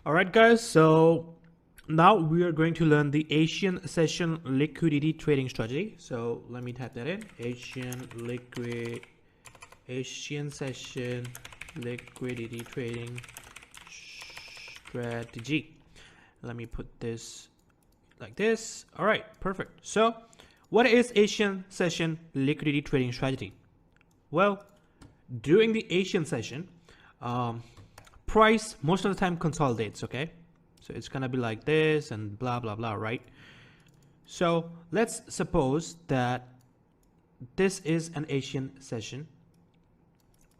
All right, guys. So now we are going to learn the Asian session liquidity trading strategy. So let me type that in. Asian session liquidity trading strategy. Let me put this like this. All right, perfect. So what is Asian session liquidity trading strategy? Well, during the Asian session, price most of the time consolidates, okay? So it's gonna be like this and blah, blah, blah, right? So let's suppose that this is an Asian session,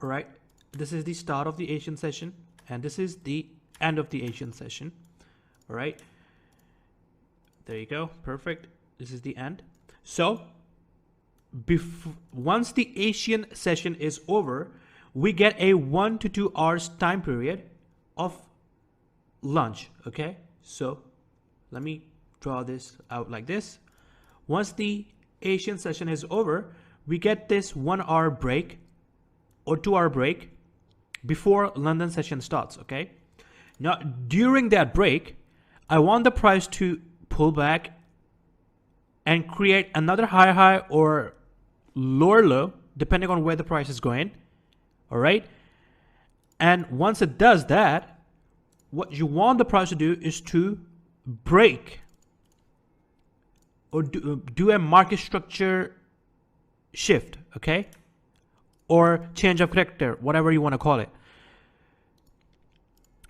all right? This is the start of the Asian session and this is the end of the Asian session, all right? There you go, perfect. This is the end. So once the Asian session is over, we get a 1 to 2 hours time period of lunch, okay? So let me draw this out like this. Once the Asian session is over, we get this 1 hour break or 2 hour break before London session starts, okay? Now, during that break, I want the price to pull back and create another high or lower low, depending on where the price is going. All right. And once it does that, what you want the price to do is to break or do a market structure shift, okay? Or change of character, whatever you want to call it.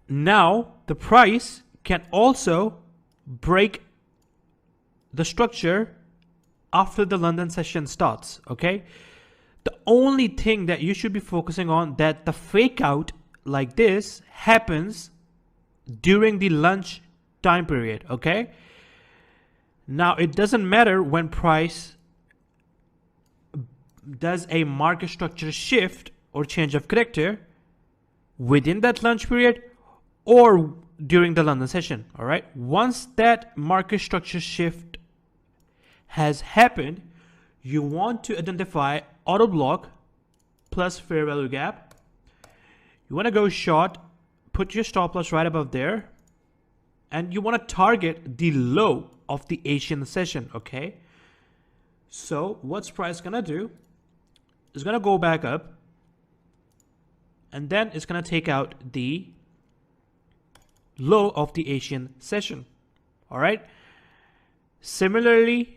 Now, the price can also break the structure after the London session starts, okay? The only thing that you should be focusing on that the fake out like this happens during the lunch time period, okay? Now, it doesn't matter when price does a market structure shift or change of character within that lunch period or during the London session, all right? Once that market structure shift has happened, you want to identify auto block plus fair value gap. You want to go short, put your stop loss right above there, and you want to target the low of the Asian session, okay? So what's price gonna do? It's gonna go back up and then it's gonna take out the low of the Asian session, all right? Similarly,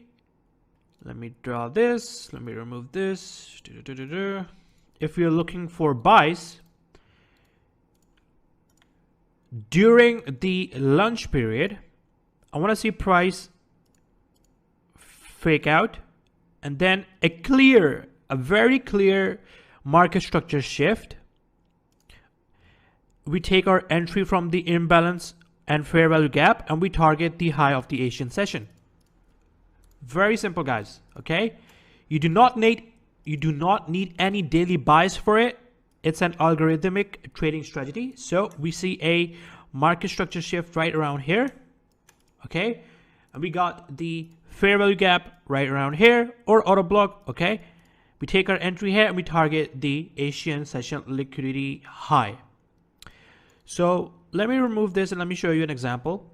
let me draw this. Let me remove this. If you're looking for buys during the lunch period, I want to see price fake out and then a very clear market structure shift. We take our entry from the imbalance and fair value gap and we target the high of the Asian session. Very simple, guys, okay? You do not need any daily buys for it. It's an algorithmic trading strategy. So we see a market structure shift right around here, okay? And we got the fair value gap right around here or auto block, okay? We take our entry here and we target the Asian session liquidity high. So let me remove this and let me show you an example.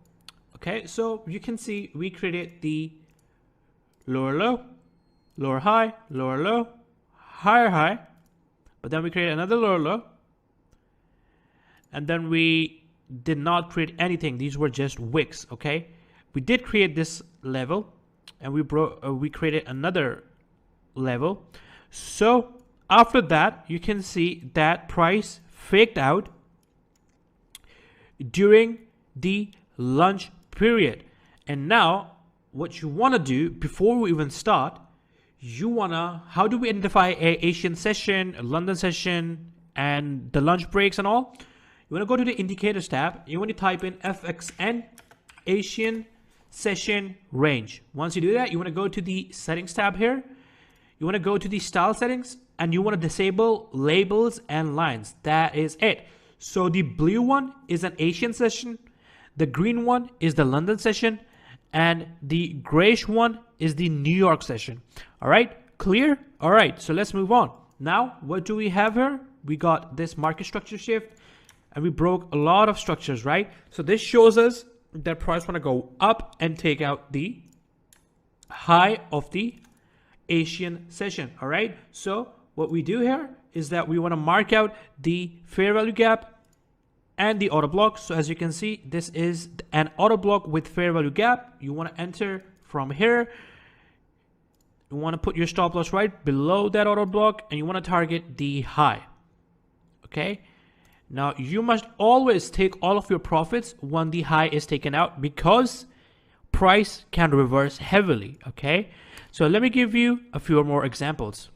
Okay, so you can see we created the lower low, lower high, lower low, higher high, but then we create another lower low, and then we did not create anything. These were just wicks, okay? We did create this level, and we created another level. So after that, you can see that price faked out during the lunch period, and now what you want to do before we even start, how do we identify a Asian session, a London session, and the lunch breaks and all? You want to go to the indicators tab. You want to type in FXN Asian session range. Once you do that, you want to go to the settings tab here. You want to go to the style settings and you want to disable labels and lines. That is it. So the blue one is an Asian session. The green one is the London session. And the grayish one is the New York session. All right, clear? All right, so let's move on. Now, what do we have here? We got this market structure shift, and we broke a lot of structures, right? So this shows us that price want to go up and take out the high of the Asian session. All right, so what we do here is that we want to mark out the fair value gap and the order block. So as you can see, this is an order block with fair value gap. You want to enter from here. You want to put your stop loss right below that order block, and you want to target the high. Okay, now you must always take all of your profits when the high is taken out, because price can reverse heavily. Okay, so let me give you a few more examples.